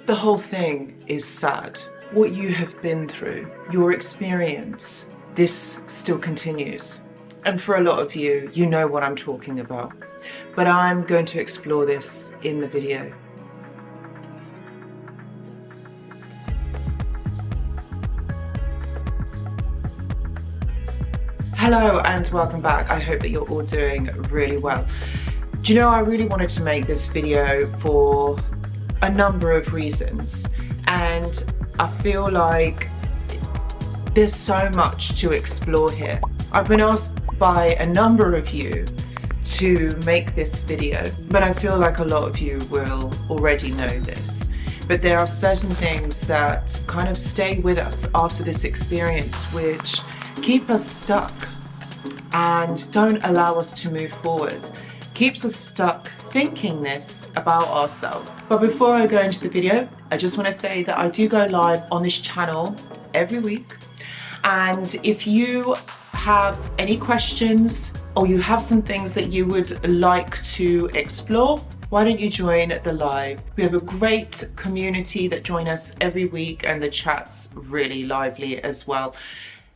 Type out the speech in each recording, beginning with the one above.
The whole thing is sad. What you have been through, your experience, this still continues. And for a lot of you, you know what I'm talking about. But I'm going to explore this in the video. Hello and welcome back. I hope that you're all doing really well. Do you know, I really wanted to make this video for a number of reasons, and I feel like there's so much to explore here. I've been asked by a number of you to make this video, but I feel like a lot of you will already know this. But there are certain things that kind of stay with us after this experience, which keep us stuck and don't allow us to move forward. Keeps us stuck thinking this about ourselves. But before I go into the video, I just want to say that I do go live on this channel every week. And if you have any questions or you have some things that you would like to explore, why don't you join the live? We have a great community that join us every week, and the chat's really lively as well.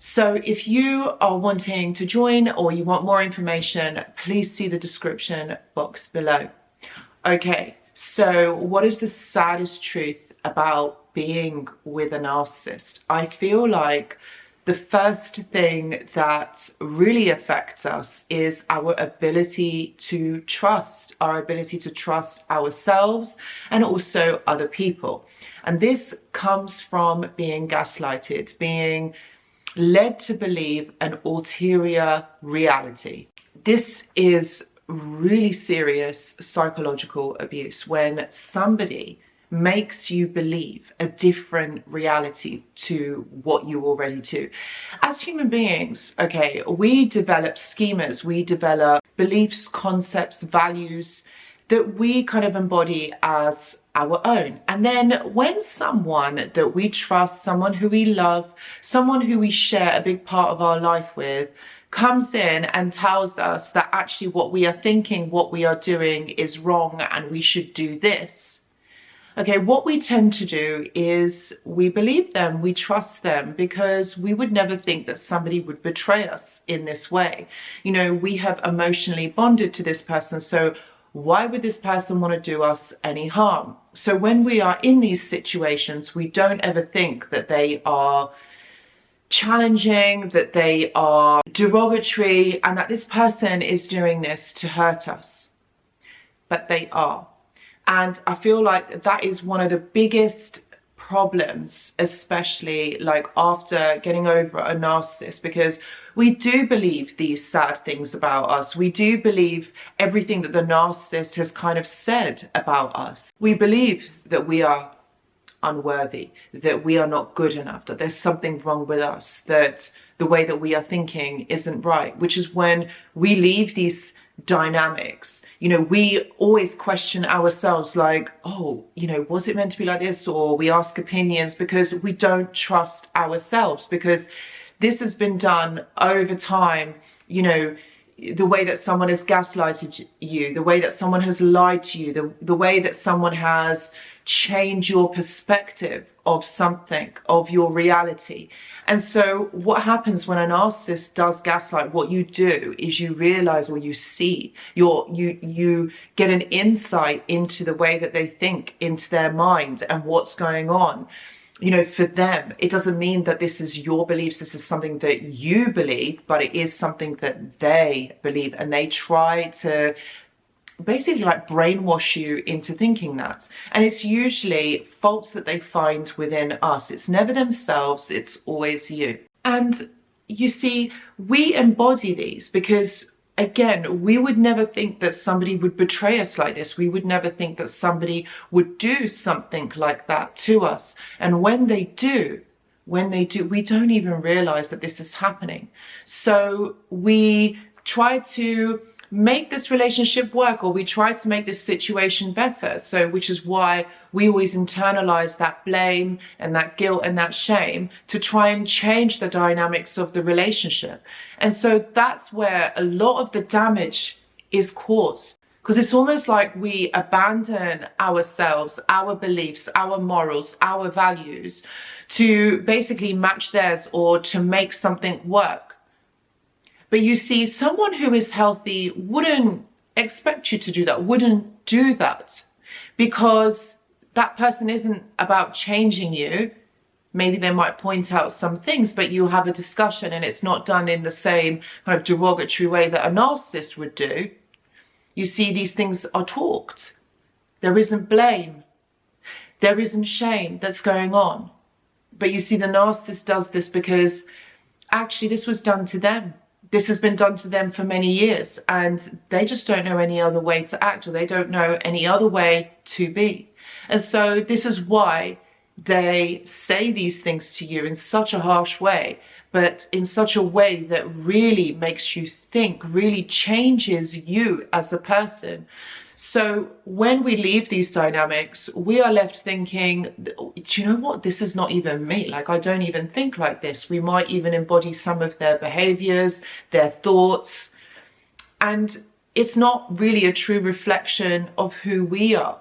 So if you are wanting to join or you want more information, please see the description box below. Okay, so what is the saddest truth about being with a narcissist? I feel like the first thing that really affects us is our ability to trust, our ability to trust ourselves and also other people. And this comes from being gaslighted, being led to believe an ulterior reality. This is really serious psychological abuse when somebody makes you believe a different reality to what you already do. As human beings, okay, we develop schemas, we develop beliefs, concepts, values that we kind of embody as our own. And then when someone that we trust, someone who we love, someone who we share a big part of our life with, comes in and tells us that actually what we are thinking, what we are doing is wrong and we should do this. Okay, what we tend to do is we believe them, we trust them, because we would never think that somebody would betray us in this way. You know, we have emotionally bonded to this person, so why would this person want to do us any harm? So when we are in these situations, we don't ever think that they are challenging, that they are derogatory, and that this person is doing this to hurt us. But they are. And I feel like that is one of the biggest problems, especially like after getting over a narcissist, because we do believe these sad things about us. We do believe everything that the narcissist has kind of said about us. We believe that we are unworthy, that we are not good enough, that there's something wrong with us, that the way that we are thinking isn't right, which is when we leave these dynamics. You know, we always question ourselves like, oh, you know, was it meant to be like this? Or we ask opinions because we don't trust ourselves, because this has been done over time. You know, the way that someone has gaslighted you, the way that someone has lied to you, the way that someone has changed your perspective of something, of your reality. And so what happens when a narcissist does gaslight, what you do is you realize, or you see, you get an insight into the way that they think, into their mind and what's going on. You know, for them, it doesn't mean that this is your beliefs, this is something that you believe, but it is something that they believe, and they try to basically like brainwash you into thinking that. And it's usually faults that they find within us. It's never themselves, it's always you. And you see, we embody these because, again, we would never think that somebody would betray us like this. We would never think that somebody would do something like that to us. And when they do, we don't even realize that this is happening. So we try to make this relationship work, or we try to make this situation better. So, which is why we always internalize that blame and that guilt and that shame to try and change the dynamics of the relationship. And so that's where a lot of the damage is caused Because it's almost like we abandon ourselves, our beliefs, our morals, our values to basically match theirs or to make something work. But you see, someone who is healthy wouldn't expect you to do that, wouldn't do that, because that person isn't about changing you. Maybe they might point out some things, but you have a discussion and it's not done in the same kind of derogatory way that a narcissist would do. You see, these things are talked. There isn't blame. There isn't shame that's going on. But you see, the narcissist does this because actually this was done to them. This has been done to them for many years, and they just don't know any other way to act, or they don't know any other way to be. And so this is why they say these things to you in such a harsh way, but in such a way that really makes you think, really changes you as a person. So when we leave these dynamics, we are left thinking, do you know what? This is not even me. Like, I don't even think like this. We might even embody some of their behaviors, their thoughts. And it's not really a true reflection of who we are.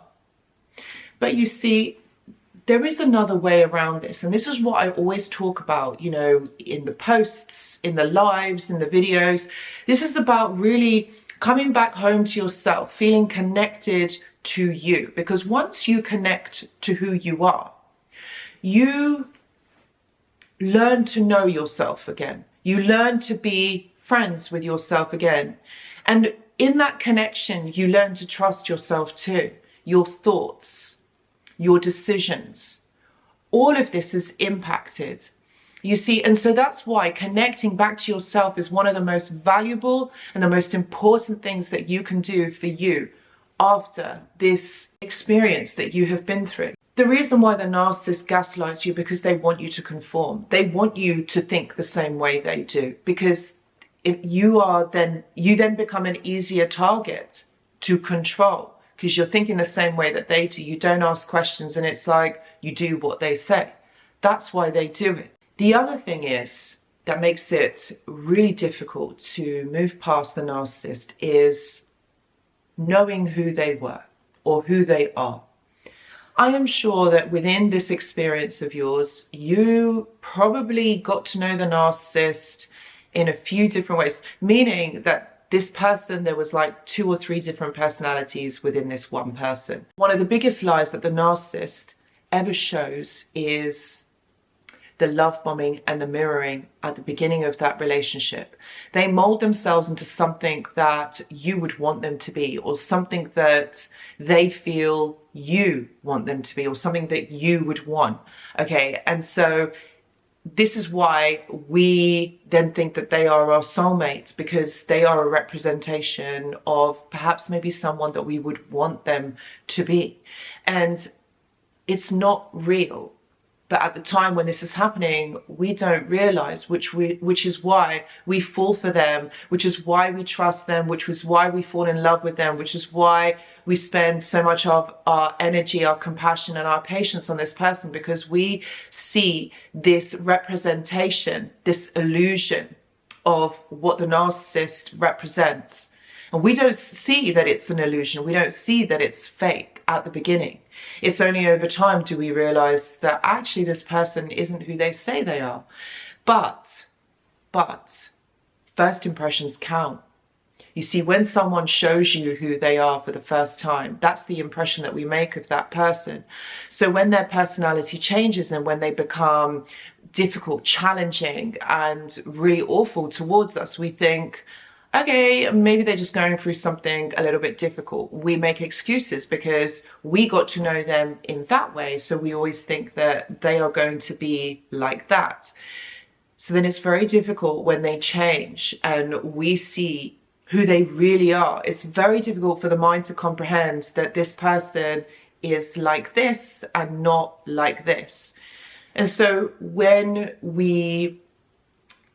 But you see, there is another way around this. And this is what I always talk about, you know, in the posts, in the lives, in the videos. This is about really coming back home to yourself, feeling connected to you. Because once you connect to who you are, you learn to know yourself again. You learn to be friends with yourself again. And in that connection, you learn to trust yourself too. Your thoughts, your decisions, all of this is impacted. You see, and so that's why connecting back to yourself is one of the most valuable and the most important things that you can do for you after this experience that you have been through. The reason why the narcissist gaslights you, because they want you to conform. They want you to think the same way they do, because if you then become an easier target to control, because you're thinking the same way that they do. You don't ask questions, and it's like you do what they say. That's why they do it. The other thing is that makes it really difficult to move past the narcissist is knowing who they were or who they are. I am sure that within this experience of yours, you probably got to know the narcissist in a few different ways, meaning that this person, there was like 2 or 3 different personalities within this one person. One of the biggest lies that the narcissist ever shows is the love bombing and the mirroring at the beginning of that relationship. They mold themselves into something that you would want them to be, or something that they feel you want them to be, or something that you would want. Okay, and so this is why we then think that they are our soulmates, because they are a representation of perhaps maybe someone that we would want them to be. And it's not real. But at the time when this is happening, we don't realize, which is why we fall for them, which is why we trust them, which is why we fall in love with them, which is why we spend so much of our energy, our compassion, and our patience on this person, because we see this representation, this illusion of what the narcissist represents. And we don't see that it's an illusion. We don't see that it's fake at the beginning. It's only over time do we realize that actually this person isn't who they say they are. But first impressions count. You see, when someone shows you who they are for the first time, that's the impression that we make of that person. So when their personality changes and when they become difficult, challenging, and really awful towards us, we think, okay, maybe they're just going through something a little bit difficult. We make excuses because we got to know them in that way. So we always think that they are going to be like that. So then it's very difficult when they change and we see who they really are. It's very difficult for the mind to comprehend that this person is like this and not like this. And so when we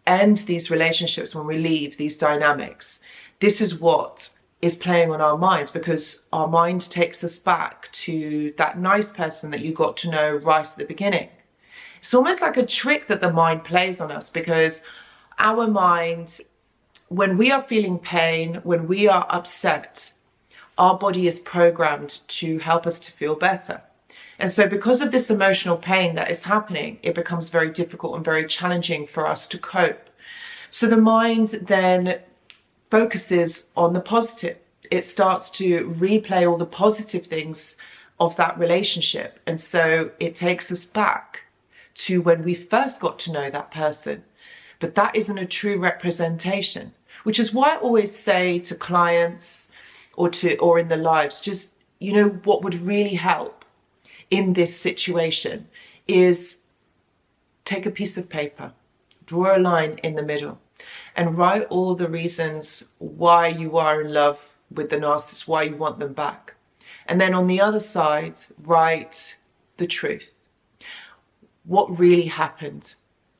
end these relationships, when we leave these dynamics, this is what is playing on our minds, because our mind takes us back to that nice person that you got to know right at the beginning. It's almost like a trick that the mind plays on us, because our mind, when we are feeling pain, when we are upset, our body is programmed to help us to feel better. And so because of this emotional pain that is happening, it becomes very difficult and very challenging for us to cope. So the mind then focuses on the positive. It starts to replay all the positive things of that relationship. And so it takes us back to when we first got to know that person. But that isn't a true representation, which is why I always say to clients or in their lives, just, you know, what would really help in this situation is take a piece of paper, draw a line in the middle, and write all the reasons why you are in love with the narcissist, why you want them back. And then on the other side, write the truth. What really happened?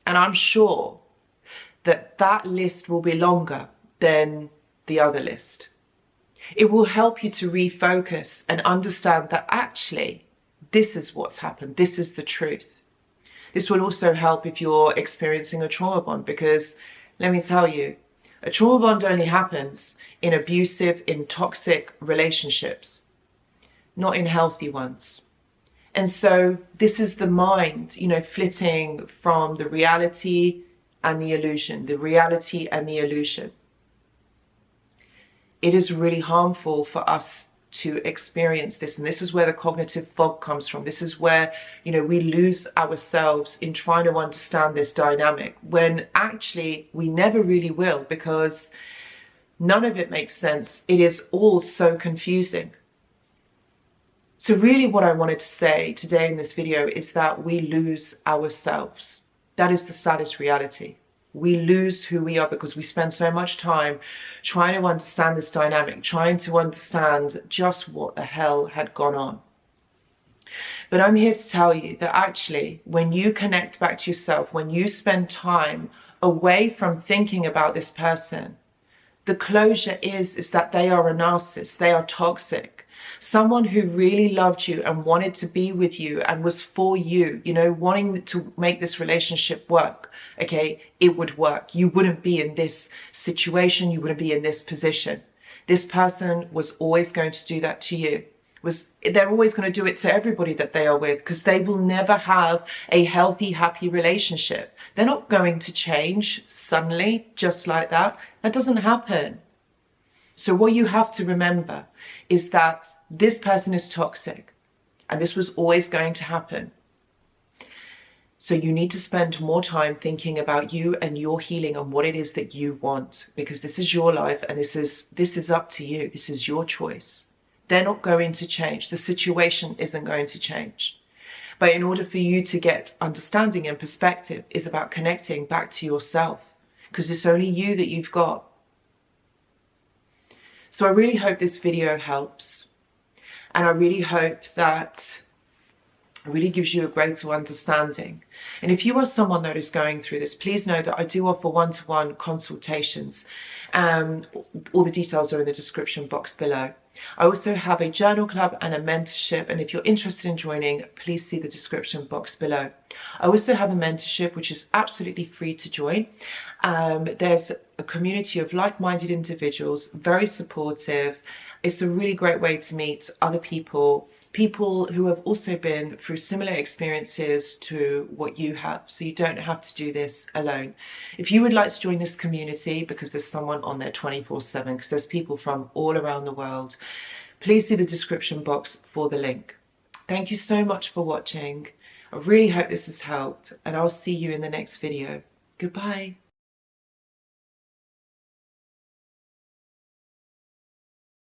And I'm sure that that list will be longer than the other list. It will help you to refocus and understand that actually this is what's happened. This is the truth. This will also help if you're experiencing a trauma bond, because let me tell you, a trauma bond only happens in abusive, in toxic relationships, not in healthy ones. And so this is the mind, you know, flitting from the reality and the illusion, the reality and the illusion. It is really harmful for us to experience this. And this is where the cognitive fog comes from. This is where, you know, we lose ourselves in trying to understand this dynamic, when actually we never really will, because none of it makes sense. It is all so confusing. So really what I wanted to say today in this video is that we lose ourselves. That is the saddest reality. We lose who we are because we spend so much time trying to understand this dynamic, trying to understand just what the hell had gone on. But I'm here to tell you that actually, when you connect back to yourself, when you spend time away from thinking about this person, the closure is that they are a narcissist, they are toxic. Someone who really loved you and wanted to be with you and was for you, you know, wanting to make this relationship work. Okay, it would work. You wouldn't be in this situation. You wouldn't be in this position. This person was always going to do that to you. They're always going to do it to everybody that they are with, because they will never have a healthy, happy relationship. They're not going to change suddenly, just like that. That doesn't happen. So what you have to remember is that this person is toxic, and this was always going to happen. So you need to spend more time thinking about you and your healing and what it is that you want, because this is your life and this is up to you. This is your choice. They're not going to change. The situation isn't going to change. But in order for you to get understanding and perspective, is about connecting back to yourself, because it's only you that you've got. So I really hope this video helps. And I really hope that it really gives you a greater understanding. And if you are someone that is going through this, please know that I do offer one-to-one consultations. All the details are in the description box below. I also have a journal club and a mentorship, and if you're interested in joining, please see the description box below. I also have a mentorship which is absolutely free to join. There's a community of like-minded individuals, very supportive. It's a really great way to meet other people who have also been through similar experiences to what you have, so you don't have to do this alone. If you would like to join this community, because there's someone on there 24/7, because there's people from all around the world, please see the description box for the link. Thank you so much for watching. I really hope this has helped, and I'll see you in the next video. Goodbye.